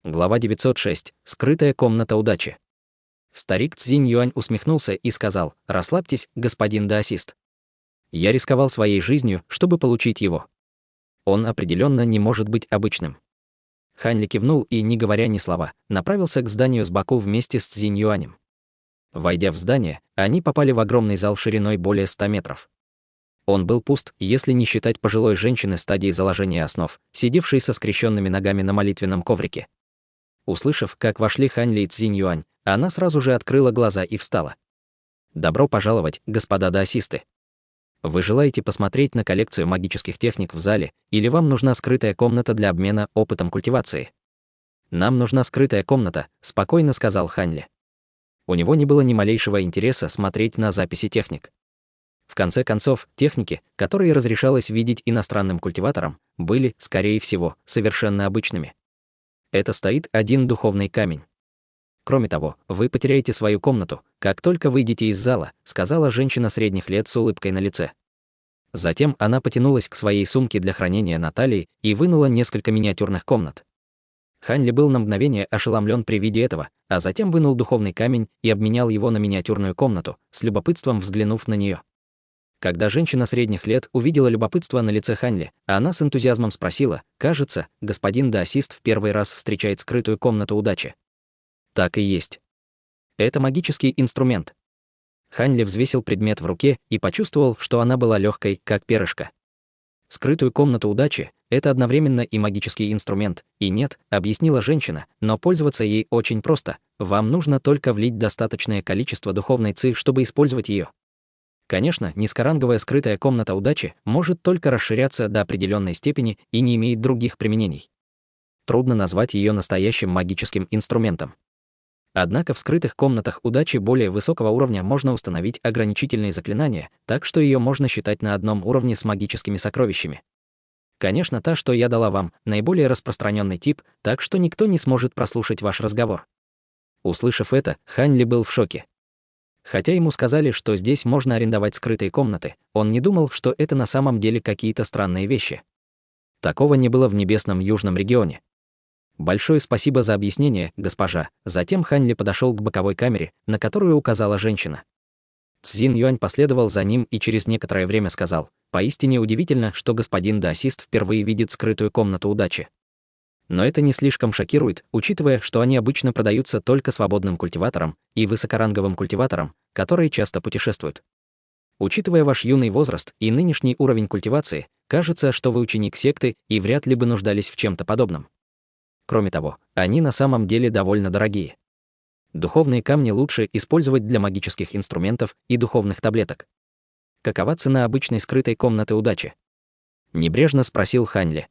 Глава 906. Скрытая комната удачи. Старик Цзинь Юань усмехнулся и сказал: «Расслабьтесь, господин даосист. Я рисковал своей жизнью, чтобы получить его. Он определенно не может быть обычным». Хань Ли кивнул и, не говоря ни слова, направился к зданию с боку вместе с Цзинь Юанем. Войдя в здание, они попали в огромный зал шириной более 100 метров. Он был пуст, если не считать пожилой женщины стадии заложения основ, сидевшей со скрещенными ногами на молитвенном коврике. Услышав, как вошли Хань Ли и Цзинь Юань, она сразу же открыла глаза и встала. «Добро пожаловать, господа даосисты. Вы желаете посмотреть на коллекцию магических техник в зале, или вам нужна скрытая комната для обмена опытом культивации?» «Нам нужна скрытая комната», — спокойно сказал Хань Ли. У него не было ни малейшего интереса смотреть на записи техник. В конце концов, техники, которые разрешалось видеть иностранным культиваторам, были, скорее всего, совершенно обычными. Это стоит один духовный камень. Кроме того, вы потеряете свою комнату, как только выйдете из зала, сказала женщина средних лет с улыбкой на лице. Затем она потянулась к своей сумке для хранения на талии и вынула несколько миниатюрных комнат. Хань Ли был на мгновение ошеломлен при виде этого, а затем вынул духовный камень и обменял его на миниатюрную комнату, с любопытством взглянув на нее. Когда женщина средних лет увидела любопытство на лице Хань Ли, она с энтузиазмом спросила: «Кажется, господин даосист в первый раз встречает скрытую комнату удачи». «Так и есть. Это магический инструмент». Хань Ли взвесил предмет в руке и почувствовал, что она была легкой, как перышко. «Скрытую комнату удачи — это одновременно и магический инструмент, и нет», — объяснила женщина, «но пользоваться ей очень просто. Вам нужно только влить достаточное количество духовной ци, чтобы использовать ее. Конечно, низкоранговая скрытая комната удачи может только расширяться до определенной степени и не имеет других применений. Трудно назвать ее настоящим магическим инструментом. Однако в скрытых комнатах удачи более высокого уровня можно установить ограничительные заклинания, так что ее можно считать на одном уровне с магическими сокровищами. Конечно, та, что я дала вам, наиболее распространенный тип, так что никто не сможет прослушать ваш разговор». Услышав это, Хань Ли был в шоке. Хотя ему сказали, что здесь можно арендовать скрытые комнаты, он не думал, что это на самом деле какие-то странные вещи. Такого не было в небесном южном регионе. «Большое спасибо за объяснение, госпожа». Затем Хань Ли подошел к боковой камере, на которую указала женщина. Цзинь Юань последовал за ним и через некоторое время сказал: «Поистине удивительно, что господин даосист впервые видит скрытую комнату удачи. Но это не слишком шокирует, учитывая, что они обычно продаются только свободным культиваторам и высокоранговым культиваторам, которые часто путешествуют. Учитывая ваш юный возраст и нынешний уровень культивации, кажется, что вы ученик секты и вряд ли бы нуждались в чем-то подобном. Кроме того, они на самом деле довольно дорогие. Духовные камни лучше использовать для магических инструментов и духовных таблеток. Какова цена обычной скрытой комнаты удачи?» Небрежно спросил Хань Ли.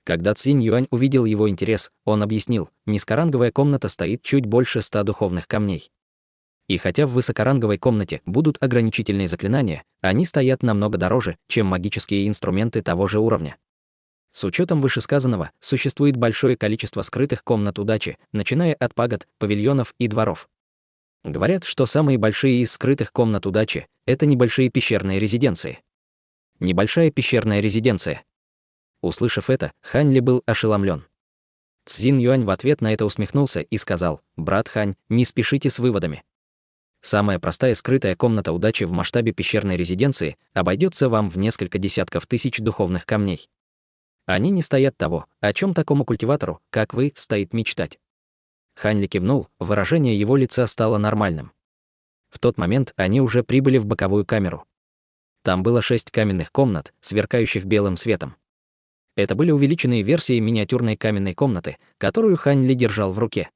Когда Цзинь Юань увидел его интерес, он объяснил: низкоранговая комната стоит чуть больше 100 духовных камней. И хотя в высокоранговой комнате будут ограничительные заклинания, они стоят намного дороже, чем магические инструменты того же уровня. С учетом вышесказанного, существует большое количество скрытых комнат удачи, начиная от пагод, павильонов и дворов. Говорят, что самые большие из скрытых комнат удачи — это небольшие пещерные резиденции. Небольшая пещерная резиденция. Услышав это, Хань Ли был ошеломлен. Цзинь Юань в ответ на это усмехнулся и сказал: «Брат Хань, не спешите с выводами. Самая простая скрытая комната удачи в масштабе пещерной резиденции обойдется вам в несколько десятков тысяч духовных камней. Они не стоят того, о чем такому культиватору, как вы, стоит мечтать». Хань Ли кивнул, выражение его лица стало нормальным. В тот момент они уже прибыли в боковую камеру. Там было 6 каменных комнат, сверкающих белым светом. Это были увеличенные версии миниатюрной каменной комнаты, которую Хань Ли держал в руке.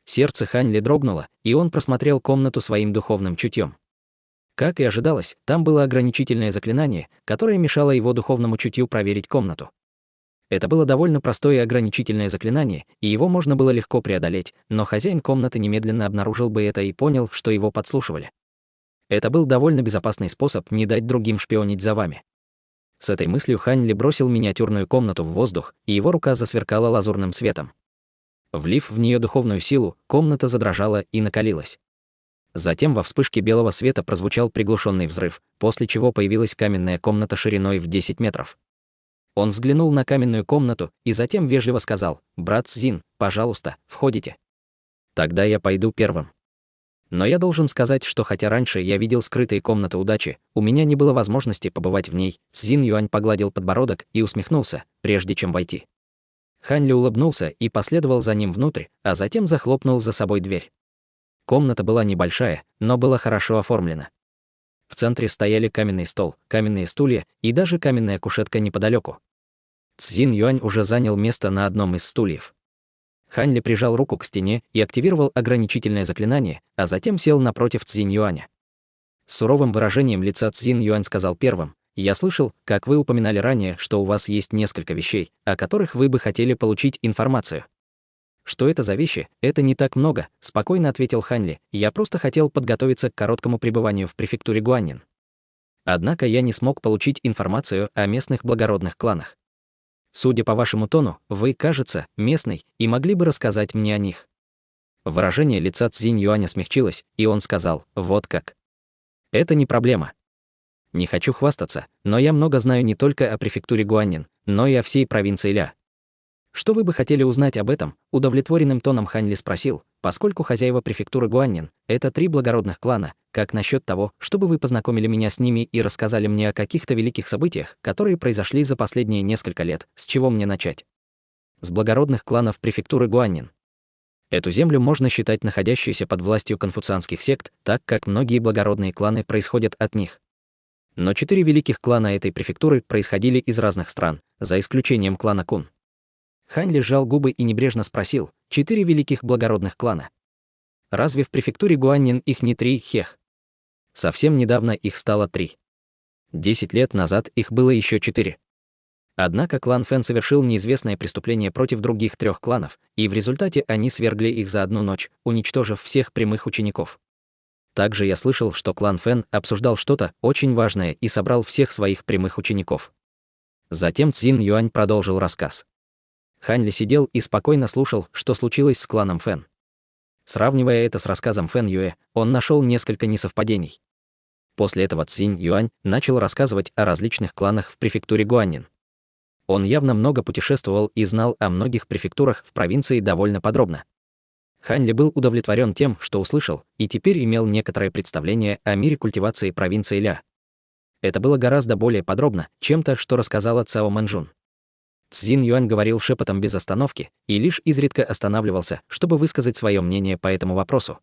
Сердце Хань Ли дрогнуло, и он просмотрел комнату своим духовным чутьем. Как и ожидалось, там было ограничительное заклинание, которое мешало его духовному чутью проверить комнату. Это было довольно простое ограничительное заклинание, и его можно было легко преодолеть, но хозяин комнаты немедленно обнаружил бы это и понял, что его подслушивали. Это был довольно безопасный способ не дать другим шпионить за вами. С этой мыслью Хань Ли бросил миниатюрную комнату в воздух, и его рука засверкала лазурным светом. Влив в нее духовную силу, комната задрожала и накалилась. Затем во вспышке белого света прозвучал приглушенный взрыв, после чего появилась каменная комната шириной в 10 метров. Он взглянул на каменную комнату и затем вежливо сказал: «Брат Цзин, пожалуйста, входите». Тогда я пойду первым. Но я должен сказать, что хотя раньше я видел скрытые комнаты удачи, у меня не было возможности побывать в ней. Цзин Юань погладил подбородок и усмехнулся, прежде чем войти. Хань Ли улыбнулся и последовал за ним внутрь, а затем захлопнул за собой дверь. Комната была небольшая, но была хорошо оформлена. В центре стояли каменный стол, каменные стулья и даже каменная кушетка неподалеку. Цзин Юань уже занял место на одном из стульев. Хань Ли прижал руку к стене и активировал ограничительное заклинание, а затем сел напротив Цзин Юаня. С суровым выражением лица Цзин Юань сказал первым: «Я слышал, как вы упоминали ранее, что у вас есть несколько вещей, о которых вы бы хотели получить информацию». «Что это за вещи? Это не так много», — спокойно ответил Хань Ли. «Я просто хотел подготовиться к короткому пребыванию в префектуре Гуаннин. Однако я не смог получить информацию о местных благородных кланах. Судя по вашему тону, вы, кажется, местный, и могли бы рассказать мне о них». Выражение лица Цзинь Юаня смягчилось, и он сказал: «Вот как. Это не проблема. Не хочу хвастаться, но я много знаю не только о префектуре Гуаннин, но и о всей провинции Ля». «Что вы бы хотели узнать об этом?» — удовлетворенным тоном Хань Ли спросил. «Поскольку хозяева префектуры Гуаннин — это 3 благородных клана, как насчет того, чтобы вы познакомили меня с ними и рассказали мне о каких-то великих событиях, которые произошли за последние несколько лет? С чего мне начать?» «С благородных кланов префектуры Гуаннин. Эту землю можно считать находящейся под властью конфуцианских сект, так как многие благородные кланы происходят от них. Но 4 великих клана этой префектуры происходили из разных стран, за исключением клана Кун». Хань Ли сжал губы и небрежно спросил: 4 великих благородных клана. Разве в префектуре Гуаннин их не 3, хех? Совсем недавно их стало 3. 10 лет назад их было еще 4. Однако клан Фэн совершил неизвестное преступление против других 3 кланов, и в результате они свергли их за одну ночь, уничтожив всех прямых учеников. Также я слышал, что клан Фэн обсуждал что-то очень важное и собрал всех своих прямых учеников. Затем Цзин Юань продолжил рассказ. Хань Ли сидел и спокойно слушал, что случилось с кланом Фэн. Сравнивая это с рассказом Фэн Юэ, он нашел несколько несовпадений. После этого Цзинь Юань начал рассказывать о различных кланах в префектуре Гуаннин. Он явно много путешествовал и знал о многих префектурах в провинции довольно подробно. Хань Ли был удовлетворен тем, что услышал, и теперь имел некоторое представление о мире культивации провинции Ля. Это было гораздо более подробно, чем то, что рассказала Цао Мэнжун. Цзин Юань говорил шепотом без остановки и лишь изредка останавливался, чтобы высказать свое мнение по этому вопросу.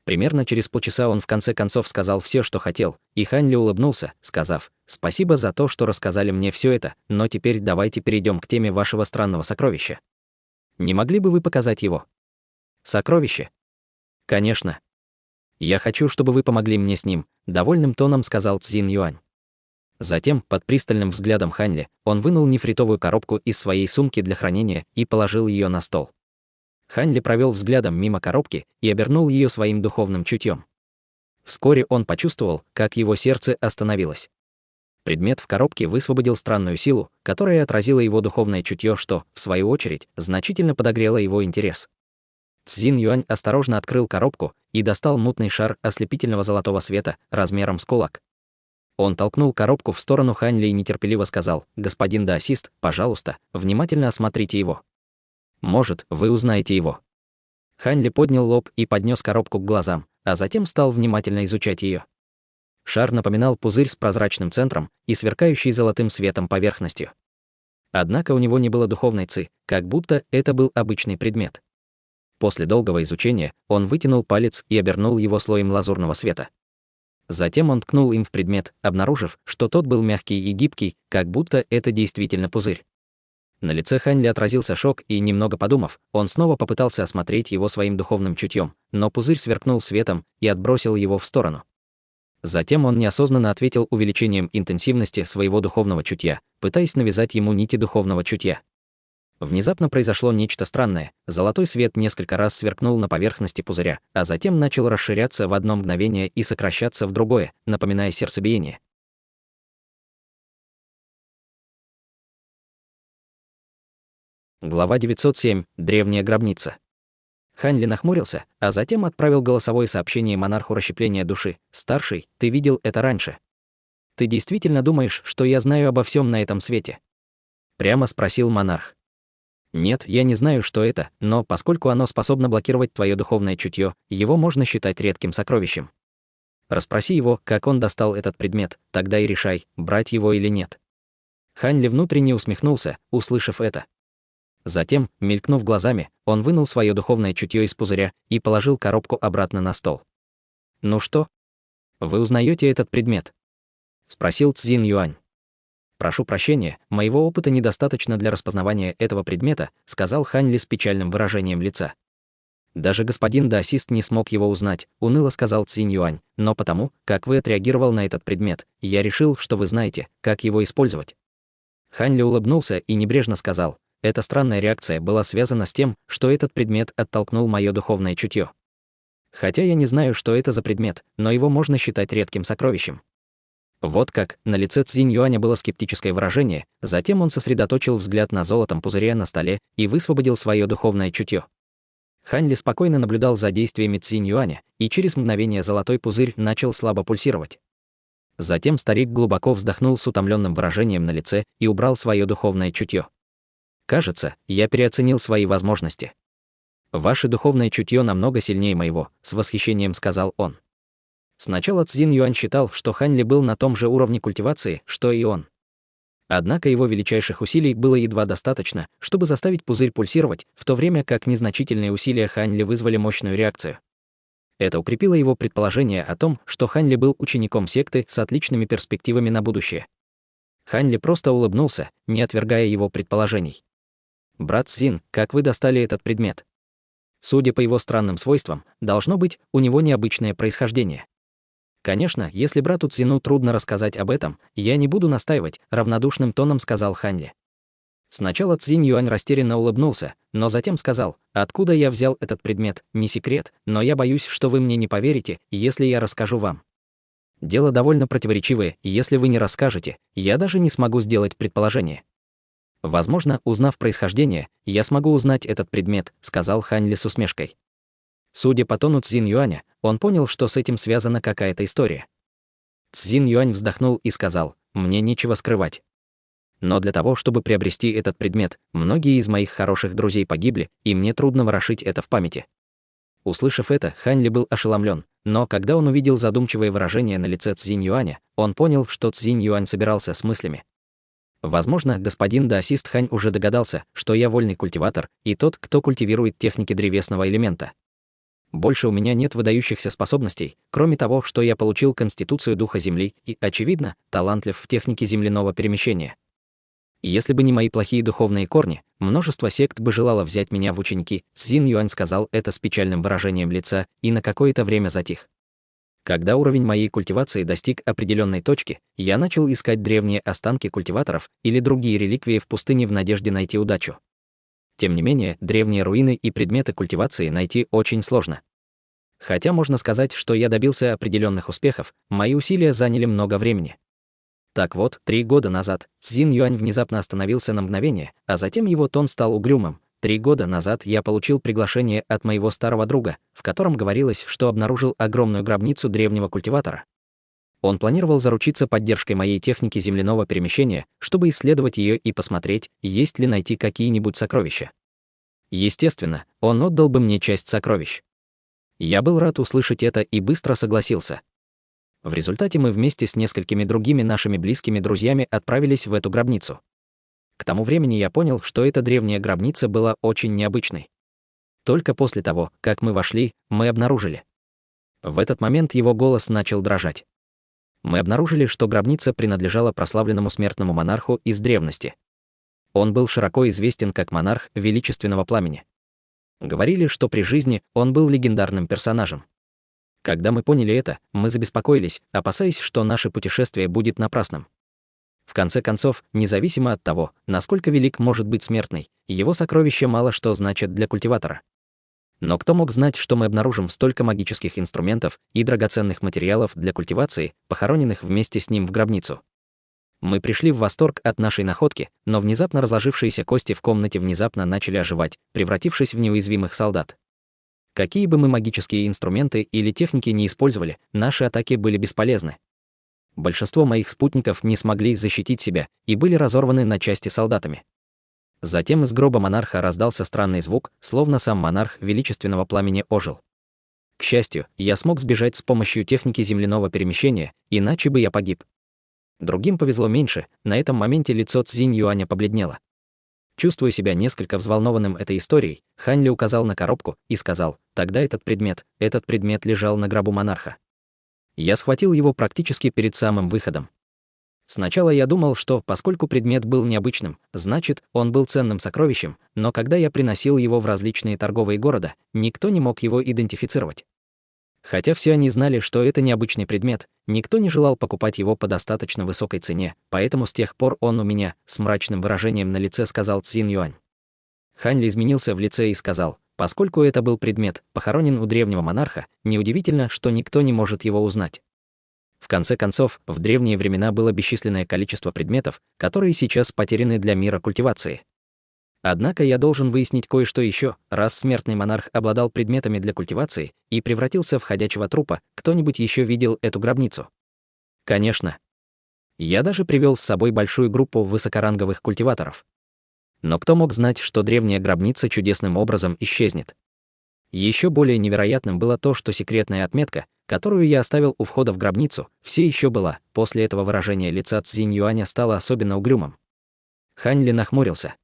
Примерно через полчаса он в конце концов сказал все, что хотел, и Хань Ли улыбнулся, сказав: «Спасибо за то, что рассказали мне все это, но теперь давайте перейдем к теме вашего странного сокровища. Не могли бы вы показать его?» «Сокровище?» «Конечно. Я хочу, чтобы вы помогли мне с ним», — довольным тоном сказал Цзин Юань. Затем, под пристальным взглядом Хань Ли, он вынул нефритовую коробку из своей сумки для хранения и положил ее на стол. Хань Ли провел взглядом мимо коробки и обернул ее своим духовным чутьем. Вскоре он почувствовал, как его сердце остановилось. Предмет в коробке высвободил странную силу, которая отразила его духовное чутье, что, в свою очередь, значительно подогрело его интерес. Цзин Юань осторожно открыл коробку и достал мутный шар ослепительного золотого света размером с кулак. Он толкнул коробку в сторону Хань Ли и нетерпеливо сказал: «Господин даосист, пожалуйста, внимательно осмотрите его. Может, вы узнаете его». Хань Ли поднял лоб и поднес коробку к глазам, а затем стал внимательно изучать ее. Шар напоминал пузырь с прозрачным центром и сверкающей золотым светом поверхностью. Однако у него не было духовной ци, как будто это был обычный предмет. После долгого изучения он вытянул палец и обернул его слоем лазурного света. Затем он ткнул им в предмет, обнаружив, что тот был мягкий и гибкий, как будто это действительно пузырь. На лице Хань Ли отразился шок, и, немного подумав, он снова попытался осмотреть его своим духовным чутьем, но пузырь сверкнул светом и отбросил его в сторону. Затем он неосознанно ответил увеличением интенсивности своего духовного чутья, пытаясь навязать ему нити духовного чутья. Внезапно произошло нечто странное. Золотой свет несколько раз сверкнул на поверхности пузыря, а затем начал расширяться в одно мгновение и сокращаться в другое, напоминая сердцебиение. Глава 907. Древняя гробница. Хань Ли нахмурился, а затем отправил голосовое сообщение монарху расщепления души. «Старший, ты видел это раньше? Ты действительно думаешь, что я знаю обо всем на этом свете?» Прямо спросил монарх. Нет, я не знаю, что это, но поскольку оно способно блокировать твое духовное чутье, его можно считать редким сокровищем. Расспроси его, как он достал этот предмет, тогда и решай, брать его или нет. Хань Ли внутренне усмехнулся, услышав это. Затем, мелькнув глазами, он вынул свое духовное чутье из пузыря и положил коробку обратно на стол. «Ну что? Вы узнаете этот предмет?» — спросил Цзин Юань. «Прошу прощения, моего опыта недостаточно для распознавания этого предмета», — сказал Хань Ли с печальным выражением лица. «Даже господин даосист не смог его узнать», — уныло сказал Цзин Юань, «но потому, как вы отреагировал на этот предмет, я решил, что вы знаете, как его использовать». Хань Ли улыбнулся и небрежно сказал: «Эта странная реакция была связана с тем, что этот предмет оттолкнул мое духовное чутье. Хотя я не знаю, что это за предмет, но его можно считать редким сокровищем». Вот как, на лице Цзинь Юаня было скептическое выражение, затем он сосредоточил взгляд на золотом пузыре на столе и высвободил свое духовное чутье. Хань Ли спокойно наблюдал за действиями Цзинь Юаня, и через мгновение золотой пузырь начал слабо пульсировать. Затем старик глубоко вздохнул с утомленным выражением на лице и убрал свое духовное чутье. «Кажется, я переоценил свои возможности. Ваше духовное чутье намного сильнее моего», — с восхищением сказал он. Сначала Цзин Юань считал, что Хань Ли был на том же уровне культивации, что и он. Однако его величайших усилий было едва достаточно, чтобы заставить пузырь пульсировать, в то время как незначительные усилия Хань Ли вызвали мощную реакцию. Это укрепило его предположение о том, что Хань Ли был учеником секты с отличными перспективами на будущее. Хань Ли просто улыбнулся, не отвергая его предположений. «Брат Цзин, как вы достали этот предмет? Судя по его странным свойствам, должно быть, у него необычное происхождение». «Конечно, если брату Цзину трудно рассказать об этом, я не буду настаивать», — равнодушным тоном сказал Хань Ли. Сначала Цзинь Юань растерянно улыбнулся, но затем сказал: «Откуда я взял этот предмет, не секрет, но я боюсь, что вы мне не поверите, если я расскажу вам. Дело довольно противоречивое, и если вы не расскажете, я даже не смогу сделать предположение. Возможно, узнав происхождение, я смогу узнать этот предмет», — сказал Хань Ли с усмешкой. Судя по тону Цзинь Юаня, он понял, что с этим связана какая-то история. Цзинь Юань вздохнул и сказал: «Мне нечего скрывать. Но для того, чтобы приобрести этот предмет, многие из моих хороших друзей погибли, и мне трудно ворошить это в памяти». Услышав это, Хань Ли был ошеломлен, но когда он увидел задумчивое выражение на лице Цзинь Юаня, он понял, что Цзинь Юань собирался с мыслями. Возможно, господин даосист Хань уже догадался, что я вольный культиватор и тот, кто культивирует техники древесного элемента. Больше у меня нет выдающихся способностей, кроме того, что я получил конституцию духа Земли и, очевидно, талантлив в технике земляного перемещения. Если бы не мои плохие духовные корни, множество сект бы желало взять меня в ученики. Цзин Юань сказал это с печальным выражением лица и на какое-то время затих. Когда уровень моей культивации достиг определенной точки, я начал искать древние останки культиваторов или другие реликвии в пустыне в надежде найти удачу. Тем не менее, древние руины и предметы культивации найти очень сложно. Хотя можно сказать, что я добился определенных успехов, мои усилия заняли много времени. Так вот, 3 года назад Цзин Юань внезапно остановился на мгновение, а затем его тон стал угрюмым. 3 года назад я получил приглашение от моего старого друга, в котором говорилось, что обнаружил огромную гробницу древнего культиватора. Он планировал заручиться поддержкой моей техники земляного перемещения, чтобы исследовать ее и посмотреть, есть ли найти какие-нибудь сокровища. Естественно, он отдал бы мне часть сокровищ. Я был рад услышать это и быстро согласился. В результате мы вместе с несколькими другими нашими близкими друзьями отправились в эту гробницу. К тому времени я понял, что эта древняя гробница была очень необычной. Только после того, как мы вошли, мы обнаружили. В этот момент его голос начал дрожать. Мы обнаружили, что гробница принадлежала прославленному смертному монарху из древности. Он был широко известен как монарх величественного пламени. Говорили, что при жизни он был легендарным персонажем. Когда мы поняли это, мы забеспокоились, опасаясь, что наше путешествие будет напрасным. В конце концов, независимо от того, насколько велик может быть смертный, его сокровища мало что значат для культиватора. Но кто мог знать, что мы обнаружим столько магических инструментов и драгоценных материалов для культивации, похороненных вместе с ним в гробницу? Мы пришли в восторг от нашей находки, но внезапно разложившиеся кости в комнате внезапно начали оживать, превратившись в неуязвимых солдат. Какие бы мы магические инструменты или техники не использовали, наши атаки были бесполезны. Большинство моих спутников не смогли защитить себя и были разорваны на части солдатами. Затем из гроба монарха раздался странный звук, словно сам монарх величественного пламени ожил. К счастью, я смог сбежать с помощью техники земляного перемещения, иначе бы я погиб. Другим повезло меньше, на этом моменте лицо Цзинь Юаня побледнело. Чувствуя себя несколько взволнованным этой историей, Хань Ли указал на коробку и сказал: «Тогда этот предмет лежал на гробу монарха». Я схватил его практически перед самым выходом. Сначала я думал, что, поскольку предмет был необычным, значит, он был ценным сокровищем, но когда я приносил его в различные торговые города, никто не мог его идентифицировать. Хотя все они знали, что это необычный предмет, никто не желал покупать его по достаточно высокой цене, поэтому с тех пор он у меня, с мрачным выражением на лице сказал Цзинь Юань. Хань Ли изменился в лице и сказал: «Поскольку это был предмет, похоронен у древнего монарха, неудивительно, что никто не может его узнать». В конце концов, в древние времена было бесчисленное количество предметов, которые сейчас потеряны для мира культивации. Однако я должен выяснить кое-что еще. Раз смертный монарх обладал предметами для культивации и превратился в ходячего трупа, кто-нибудь еще видел эту гробницу? Конечно. Я даже привел с собой большую группу высокоранговых культиваторов. Но кто мог знать, что древняя гробница чудесным образом исчезнет? Еще более невероятным было то, что секретная отметка, которую я оставил у входа в гробницу, все еще была. После этого выражение лица Цзинь Юаня стало особенно угрюмым. Хань Ли нахмурился.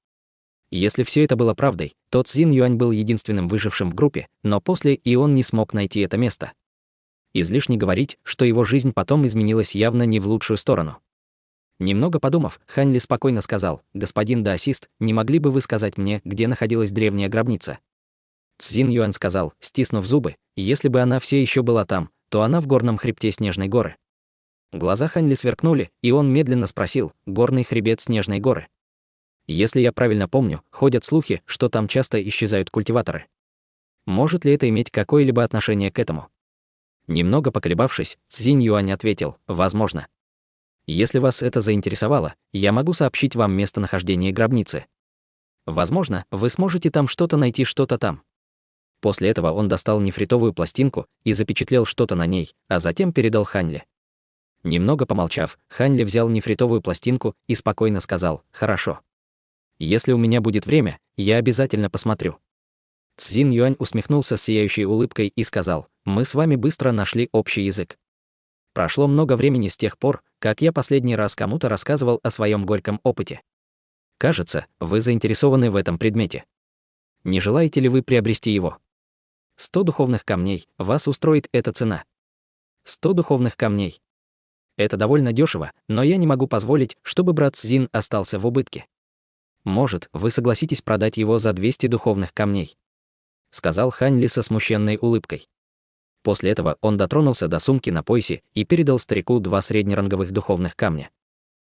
Если все это было правдой, то Цзинь Юань был единственным выжившим в группе, но после и он не смог найти это место. Излишне говорить, что его жизнь потом изменилась явно не в лучшую сторону. Немного подумав, Хань Ли спокойно сказал: «Господин даосист, не могли бы вы сказать мне, где находилась древняя гробница?» Цзинь Юань сказал, стиснув зубы: «Если бы она все еще была там, то она в горном хребте Снежной горы». Глаза Хань Ли сверкнули, и он медленно спросил: «Горный хребет Снежной горы?» Если я правильно помню, ходят слухи, что там часто исчезают культиваторы. Может ли это иметь какое-либо отношение к этому? Немного поколебавшись, Цзинь Юань ответил: «Возможно. Если вас это заинтересовало, я могу сообщить вам местонахождение гробницы. Возможно, вы сможете там что-то найти, что-то там». После этого он достал нефритовую пластинку и запечатлел что-то на ней, а затем передал Хань Ли. Немного помолчав, Хань Ли взял нефритовую пластинку и спокойно сказал: «Хорошо. Если у меня будет время, я обязательно посмотрю». Цзинь Юань усмехнулся с сияющей улыбкой и сказал: «Мы с вами быстро нашли общий язык. Прошло много времени с тех пор, как я последний раз кому-то рассказывал о своем горьком опыте. Кажется, вы заинтересованы в этом предмете. Не желаете ли вы приобрести его? 100 духовных камней, вас устроит эта цена? 100 духовных камней. Это довольно дешево, но я не могу позволить, чтобы брат Цзин остался в убытке. Может, вы согласитесь продать его за 200 духовных камней?» Сказал Хань Ли со смущенной улыбкой. После этого он дотронулся до сумки на поясе и передал старику 2 среднеранговых духовных камня.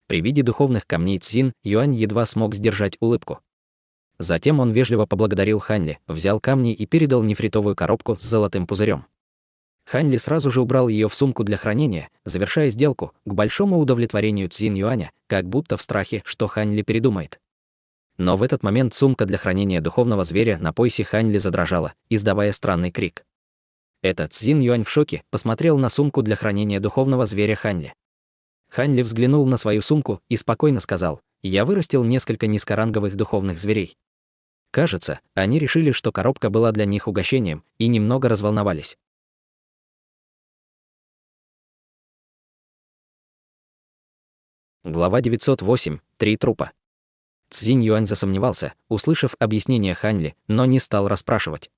При виде духовных камней Цзин Юань едва смог сдержать улыбку. Затем он вежливо поблагодарил Хань Ли, взял камни и передал нефритовую коробку с золотым пузырем. Хань Ли сразу же убрал ее в сумку для хранения, завершая сделку, к большому удовлетворению Цзин Юаня, как будто в страхе, что Хань Ли передумает. Но в этот момент сумка для хранения духовного зверя на поясе Хань Ли задрожала, издавая странный крик. Этот Цзин Юань в шоке посмотрел на сумку для хранения духовного зверя Хань Ли. Хань Ли взглянул на свою сумку и спокойно сказал: «Я вырастил несколько низкоранговых духовных зверей». Кажется, они решили, что коробка была для них угощением, и немного разволновались. Глава 908. 3 трупа. Цзинь Юань засомневался, услышав объяснение Хань Ли, но не стал расспрашивать.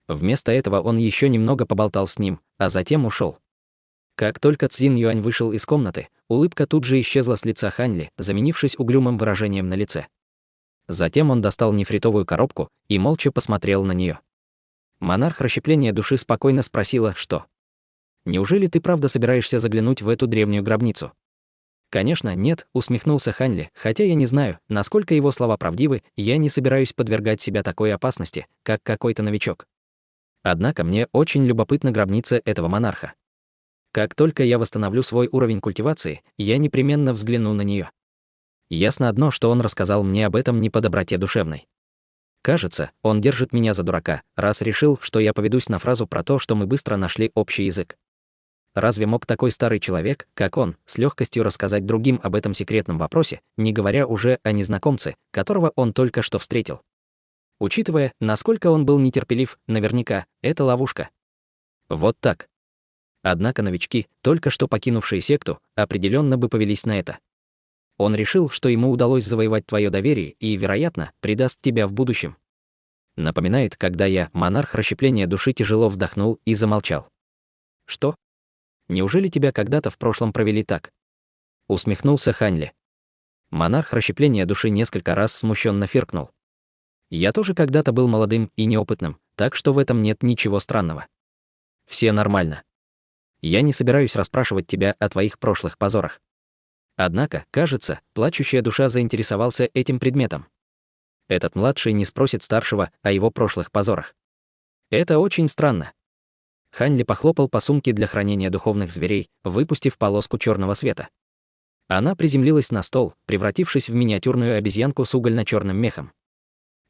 Вместо этого он еще немного поболтал с ним, а затем ушел. Как только Цзинь Юань вышел из комнаты, улыбка тут же исчезла с лица Хань Ли, заменившись угрюмым выражением на лице. Затем он достал нефритовую коробку и молча посмотрел на нее. Монарх расщепления души спокойно спросила, что: «Неужели ты правда собираешься заглянуть в эту древнюю гробницу?» «Конечно, нет», — усмехнулся Хань Ли, «хотя я не знаю, насколько его слова правдивы, я не собираюсь подвергать себя такой опасности, как какой-то новичок. Однако мне очень любопытна гробница этого монарха. Как только я восстановлю свой уровень культивации, я непременно взгляну на нее. Ясно одно, что он рассказал мне об этом не по доброте душевной. Кажется, он держит меня за дурака, раз решил, что я поведусь на фразу про то, что мы быстро нашли общий язык. Разве мог такой старый человек, как он, с легкостью рассказать другим об этом секретном вопросе, не говоря уже о незнакомце, которого он только что встретил? Учитывая, насколько он был нетерпелив, наверняка, это ловушка. Вот так. Однако новички, только что покинувшие секту, определенно бы повелись на это. Он решил, что ему удалось завоевать твое доверие и, вероятно, предаст тебя в будущем. Напоминает, когда я, монарх расщепления души, тяжело вздохнул и замолчал. Что? Неужели тебя когда-то в прошлом провели так? Усмехнулся Ханли. Монарх расщепления души несколько раз смущенно фыркнул. Я тоже когда-то был молодым и неопытным, так что в этом нет ничего странного. Все нормально. Я не собираюсь расспрашивать тебя о твоих прошлых позорах. Однако, кажется, плачущая душа заинтересовался этим предметом. Этот младший не спросит старшего о его прошлых позорах. Это очень странно. Ханли похлопал по сумке для хранения духовных зверей, выпустив полоску черного света. Она приземлилась на стол, превратившись в миниатюрную обезьянку с угольно-черным мехом.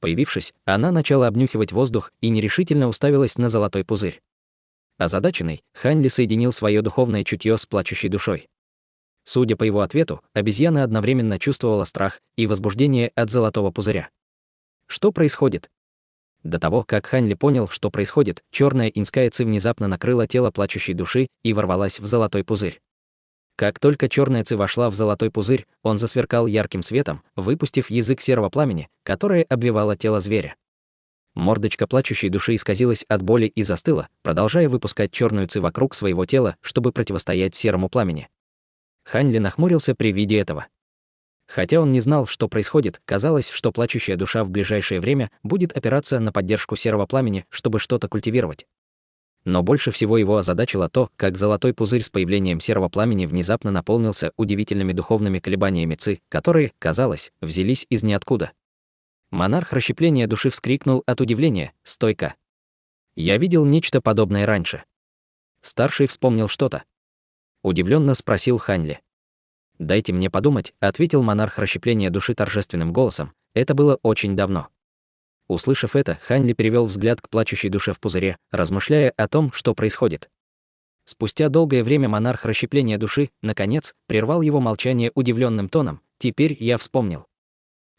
Появившись, она начала обнюхивать воздух и нерешительно уставилась на золотой пузырь. Озадаченный, Ханли соединил свое духовное чутье с плачущей душой. Судя по его ответу, обезьяна одновременно чувствовала страх и возбуждение от золотого пузыря. Что происходит? До того, как Ханли понял, что происходит, черная инская ци внезапно накрыла тело плачущей души и ворвалась в золотой пузырь. Как только черная ци вошла в золотой пузырь, он засверкал ярким светом, выпустив язык серого пламени, которое обвивало тело зверя. Мордочка плачущей души исказилась от боли и застыла, продолжая выпускать черную ци вокруг своего тела, чтобы противостоять серому пламени. Ханли нахмурился при виде этого. Хотя он не знал, что происходит, казалось, что плачущая душа в ближайшее время будет опираться на поддержку серого пламени, чтобы что-то культивировать. Но больше всего его озадачило то, как золотой пузырь с появлением серого пламени внезапно наполнился удивительными духовными колебаниями ци, которые, казалось, взялись из ниоткуда. Монарх расщепления души вскрикнул от удивления: «Стойка! Я видел нечто подобное раньше». Старший вспомнил что-то. Удивленно спросил Ханли. «Дайте мне подумать», — ответил монарх расщепления души торжественным голосом. «Это было очень давно». Услышав это, Ханли перевел взгляд к плачущей душе в пузыре, размышляя о том, что происходит. Спустя долгое время монарх расщепления души, наконец, прервал его молчание удивленным тоном: «Теперь я вспомнил.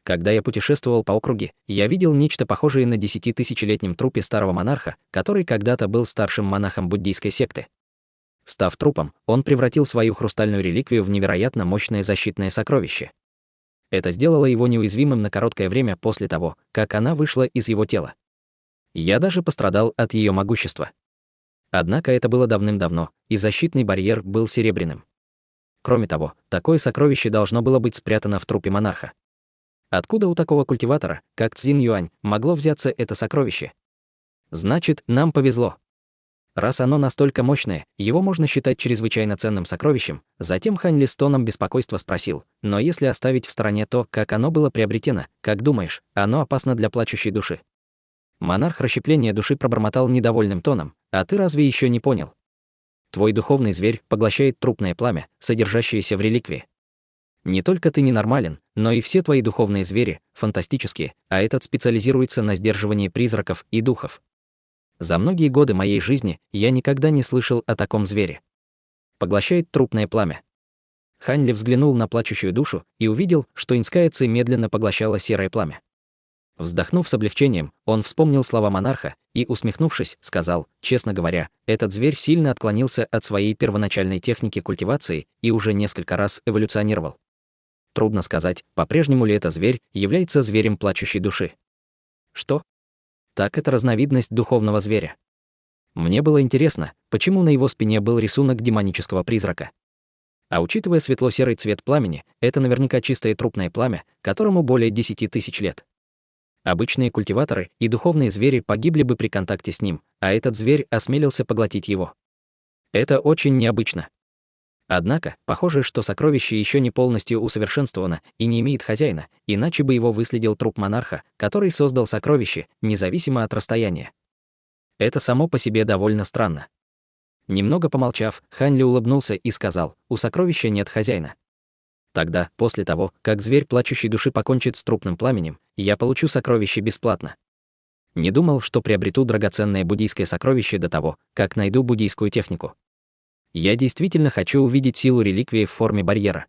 Когда я путешествовал по округе, я видел нечто похожее на 10-тысячелетнем трупе старого монарха, который когда-то был старшим монахом буддийской секты. Став трупом, он превратил свою хрустальную реликвию в невероятно мощное защитное сокровище. Это сделало его неуязвимым на короткое время после того, как она вышла из его тела. Я даже пострадал от ее могущества. Однако это было давным-давно, и защитный барьер был серебряным. Кроме того, такое сокровище должно было быть спрятано в трупе монарха. Откуда у такого культиватора, как Цзин Юань, могло взяться это сокровище? Значит, нам повезло. Раз оно настолько мощное, его можно считать чрезвычайно ценным сокровищем. Затем Ханли с тоном беспокойства спросил: «Но если оставить в стороне то, как оно было приобретено, как думаешь, оно опасно для плачущей души?» Монарх расщепления души пробормотал недовольным тоном: «А ты разве еще не понял? Твой духовный зверь поглощает трупное пламя, содержащееся в реликвии. Не только ты ненормален, но и все твои духовные звери фантастические, а этот специализируется на сдерживании призраков и духов. За многие годы моей жизни я никогда не слышал о таком звере. Поглощает трупное пламя». Ханли взглянул на плачущую душу и увидел, что инская ци медленно поглощала серое пламя. Вздохнув с облегчением, он вспомнил слова монарха и, усмехнувшись, сказал: «Честно говоря, этот зверь сильно отклонился от своей первоначальной техники культивации и уже несколько раз эволюционировал. Трудно сказать, по-прежнему ли этот зверь является зверем плачущей души». «Что? Так это разновидность духовного зверя». Мне было интересно, почему на его спине был рисунок демонического призрака. А учитывая светло-серый цвет пламени, это наверняка чистое трупное пламя, которому более 10 тысяч лет. Обычные культиваторы и духовные звери погибли бы при контакте с ним, а этот зверь осмелился поглотить его. Это очень необычно. Однако, похоже, что сокровище еще не полностью усовершенствовано и не имеет хозяина, иначе бы его выследил труп монарха, который создал сокровище, независимо от расстояния. Это само по себе довольно странно. Немного помолчав, Ханли улыбнулся и сказал: «У сокровища нет хозяина. Тогда, после того, как зверь плачущей души покончит с трупным пламенем, я получу сокровище бесплатно. Не думал, что приобрету драгоценное буддийское сокровище до того, как найду буддийскую технику. Я действительно хочу увидеть силу реликвии в форме барьера.